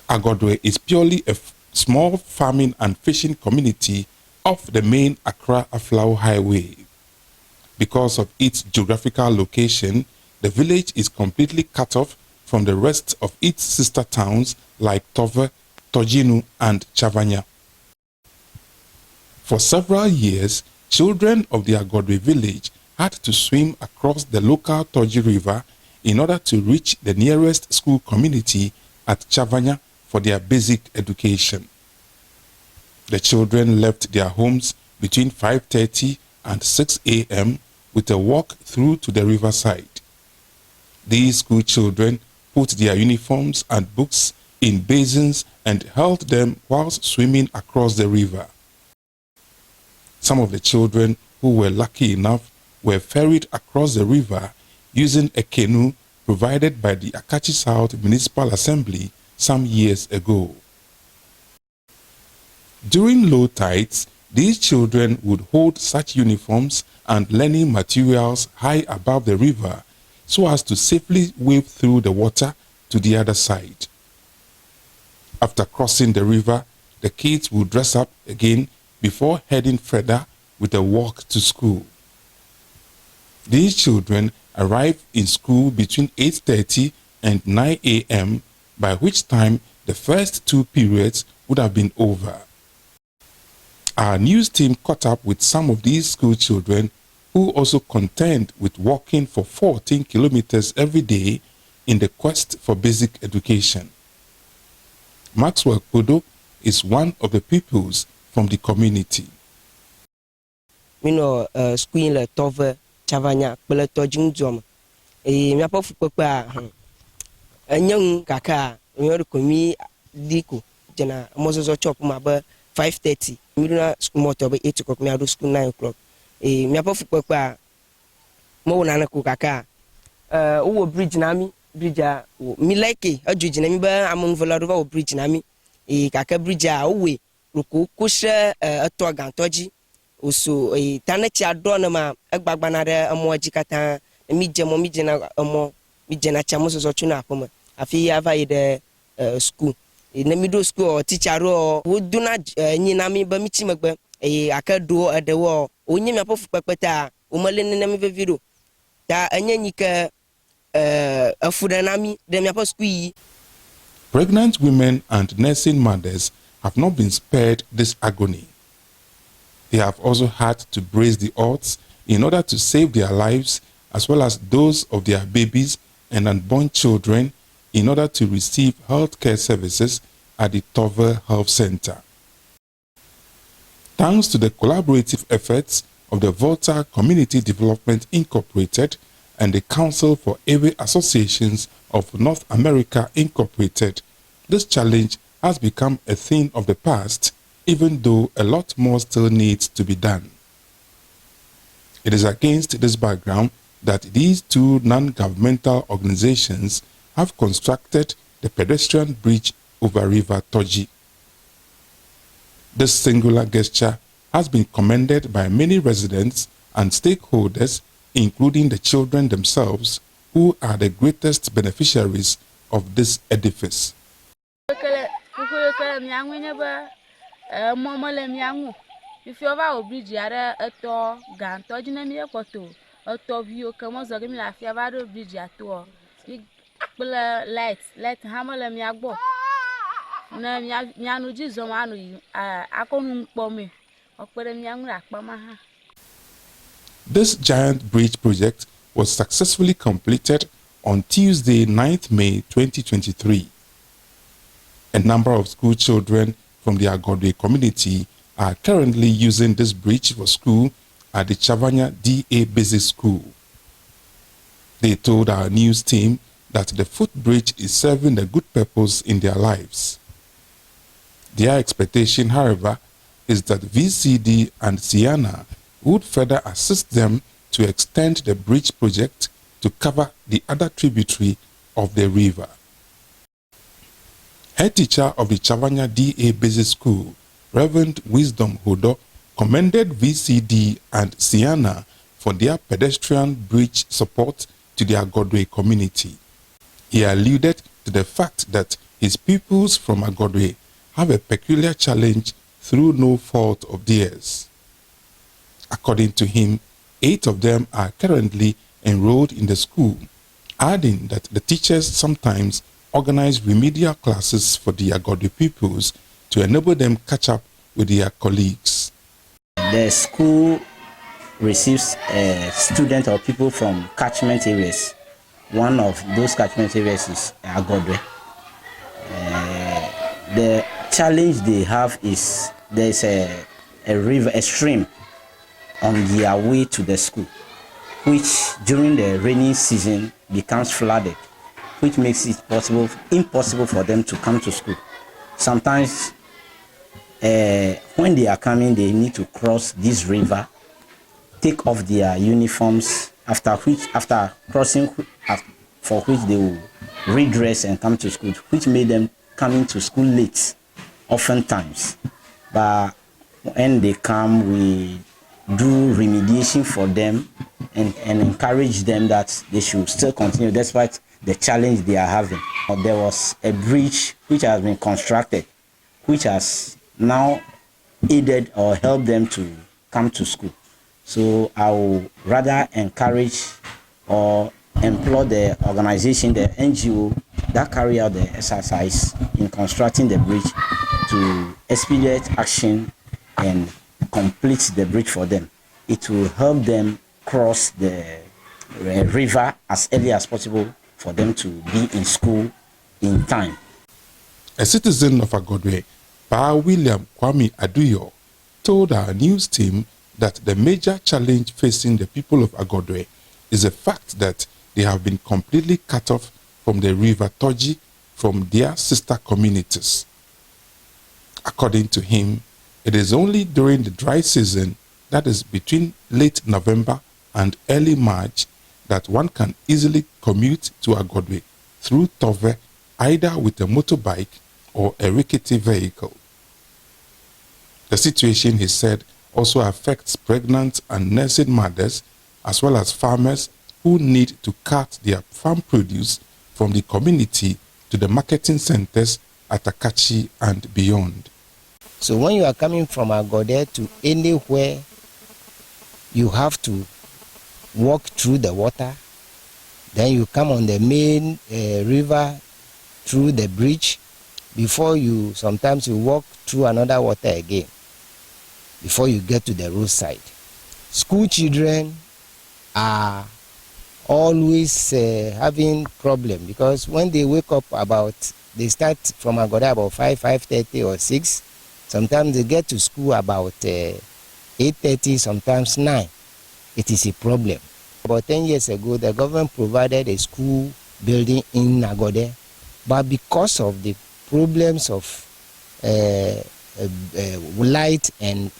Agordoe is purely a small farming and fishing community off the main Accra-Aflao Highway. Because of its geographical location, the village is completely cut off from the rest of its sister towns like Tove, Tojinu, and Chavanya. For several years, children of the Agordoe village had to swim across the local Toji River in order to reach the nearest school community at Chavanya for their basic education. The children left their homes between 5:30 and 6 a.m. with a walk through to the riverside. These school children put their uniforms and books in basins and held them whilst swimming across the river. Some of the children who were lucky enough were ferried across the river using a canoe provided by the Akachi South Municipal Assembly some years ago. During low tides, these children would hold such uniforms and learning materials high above the river so as to safely wade through the water to the other side. After crossing the river, the kids would dress up again before heading further with a walk to school. These children arrived in school between 8:30 and 9 a.m., by which time the first two periods would have been over. Our news team caught up with some of these school children who also contend with walking for 14 kilometers every day in the quest for basic education. Maxwell Agordoe is one of the pupils from the community. School le Tove Chavanya pele tojin zom mi apofu pepa anyang kaka mi komi diko jana mozozo chop ma ba 5:30 mi na school moto ba 8 o'clock mi ado school 9 o'clock mi apofu pepa mo na na ku kaka wo bridge na mi bridge mi like ajuji na mi ba amon volado ba bridge na mi kaka bridge we ruko kushe ato gantoji oso tanechi adona ma agbagbana re amoji kata mi jena amo mi jena chamo so chuna akoma afi ava ide school na middle school teacher ro woduna nyina mi ba mi chimagbe akado adewo onye mi apofu pepeta o male na mi veviro ta anyanyika afudanami de mi apofu school yi. Pregnant women and nursing mothers have not been spared this agony. They have also had to brace the odds in order to save their lives as well as those of their babies and unborn children in order to receive healthcare services at the Tove Health Center. Thanks to the collaborative efforts of the Volta Community Development Incorporated and the Council for Airway Associations of North America Incorporated, this challenge has become a thing of the past, even though a lot more still needs to be done. It is against this background that these two non-governmental organizations have constructed the pedestrian bridge over River Toji. This singular gesture has been commended by many residents and stakeholders, including the children themselves, who are the greatest beneficiaries of this edifice. If you have a bridge, you are a tour, Ganto, Jinamia Poto, a tour view, come on, Zagami, if you have a bridge at all. You let hammer and Yagbo. No, Yanuji Zomanu, I can't for me, or put a young rack, Mama. This giant bridge project was successfully completed on Tuesday, 9th May 2023. A number of school children from the Agordoe community are currently using this bridge for school at the Chavanya DA Basic School. They told our news team that the footbridge is serving a good purpose in their lives. Their expectation, however, is that VCD and Siana would further assist them to extend the bridge project to cover the other tributary of the river. Head teacher of the Chavanya DA Basic School, Reverend Wisdom Hodo, commended VCD and Siana for their pedestrian bridge support to the Agordoe community. He alluded to the fact that his pupils from Agordoe have a peculiar challenge through no fault of theirs. According to him, 8 of them are currently enrolled in the school, adding that the teachers sometimes organize remedial classes for the Agordoe pupils to enable them catch up with their colleagues. The school receives students or people from catchment areas. One of those catchment areas is Agordoe. The challenge they have is there's a river, a stream on their way to the school, which during the rainy season becomes flooded, which makes it impossible for them to come to school. Sometimes when they are coming, they need to cross this river, take off their uniforms, after crossing, for which they will redress and come to school, which made them coming to school late oftentimes. But when they come, we do remediation for them and encourage them that they should still continue despite the challenge they are having. There was a bridge which has been constructed, which has now aided or helped them to come to school. So I will rather encourage or employ the organization, the NGO that carry out the exercise in constructing the bridge to expedite action and complete the bridge for them. It will help them cross the river as early as possible for them to be in school in time. A citizen of Agordoe, Pa William Kwame Aduyo, told our news team that the major challenge facing the people of Agordoe is the fact that they have been completely cut off from the river Toji from their sister communities. According to him, it is only during the dry season, that is between late November and early March, that one can easily commute to Agordoe through Tove, either with a motorbike or a rickety vehicle. The situation, he said, also affects pregnant and nursing mothers, as well as farmers who need to cart their farm produce from the community to the marketing centers at Akachi and beyond. So when you are coming from Agordoe to anywhere, you have to walk through the water. Then you come on the main river through the bridge. Before you, sometimes you walk through another water again before you get to the roadside. School children are always having problem because when they wake up they start from Agordoe about 5:30 or 6. Sometimes they get to school about 8:30, sometimes 9. It is a problem. About 10 years ago, the government provided a school building in Agordoe, but because of the problems of light and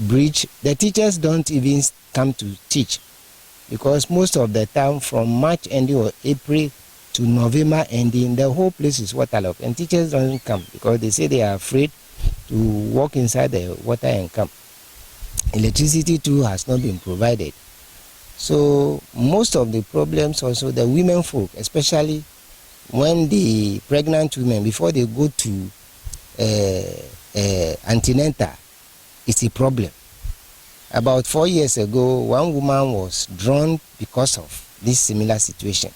bridge, the teachers don't even come to teach because most of the time from March ending or April to November ending, the whole place is waterlogged and teachers don't come because they say they are afraid to walk inside the water and come. Electricity too has not been provided. So most of the problems also, the women folk, especially when the pregnant women, before they go to antenatal, it's a problem. About 4 years ago, one woman was drowned because of this similar situation.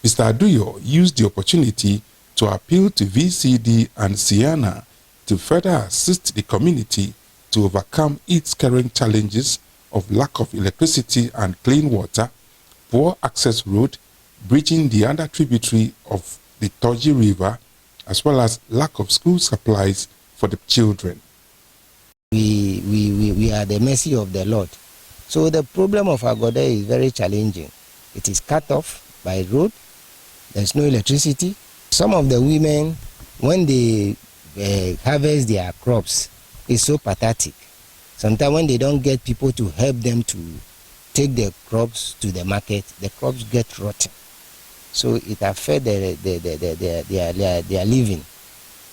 Mr. Aduyo used the opportunity to appeal to VCD and Siena to further assist the community to overcome its current challenges of lack of electricity and clean water, poor access road, bridging the other tributary of the Toji River, as well as lack of school supplies for the children. We are the mercy of the Lord. So the problem of Agordoe is very challenging. It is cut off by road. There's no electricity. Some of the women, when they harvest their crops, it's so pathetic. Sometimes when they don't get people to help them to take their crops to the market, the crops get rotten. So it affects their living.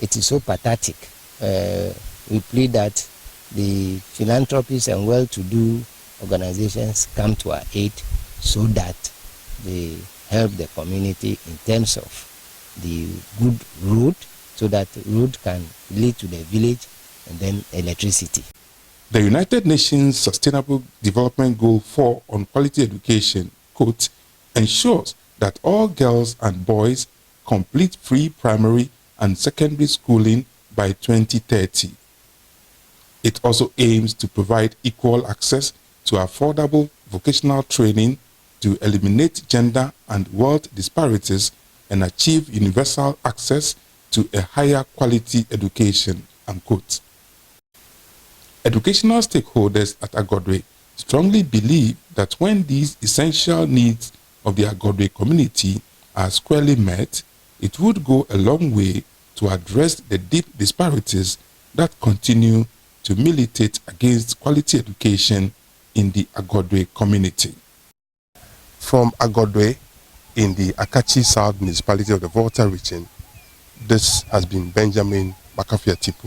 It is so pathetic. We plead that the philanthropists and well-to-do organizations come to our aid so that they help the community in terms of the good road, so that road can lead to the village, and then electricity. The United Nations Sustainable Development Goal 4 on quality education, quote, ensures that all girls and boys complete free primary and secondary schooling by 2030. It also aims to provide equal access to affordable vocational training to eliminate gender and wealth disparities and achieve universal access to a higher quality education, unquote. Educational stakeholders at Agordoe strongly believe that when these essential needs of the Agordoe community are squarely met, it would go a long way to address the deep disparities that continue to militate against quality education in the Agordoe community. From Agordoe in the Akachi South Municipality of the Volta region, this has been Benjamin Makafia Tipu.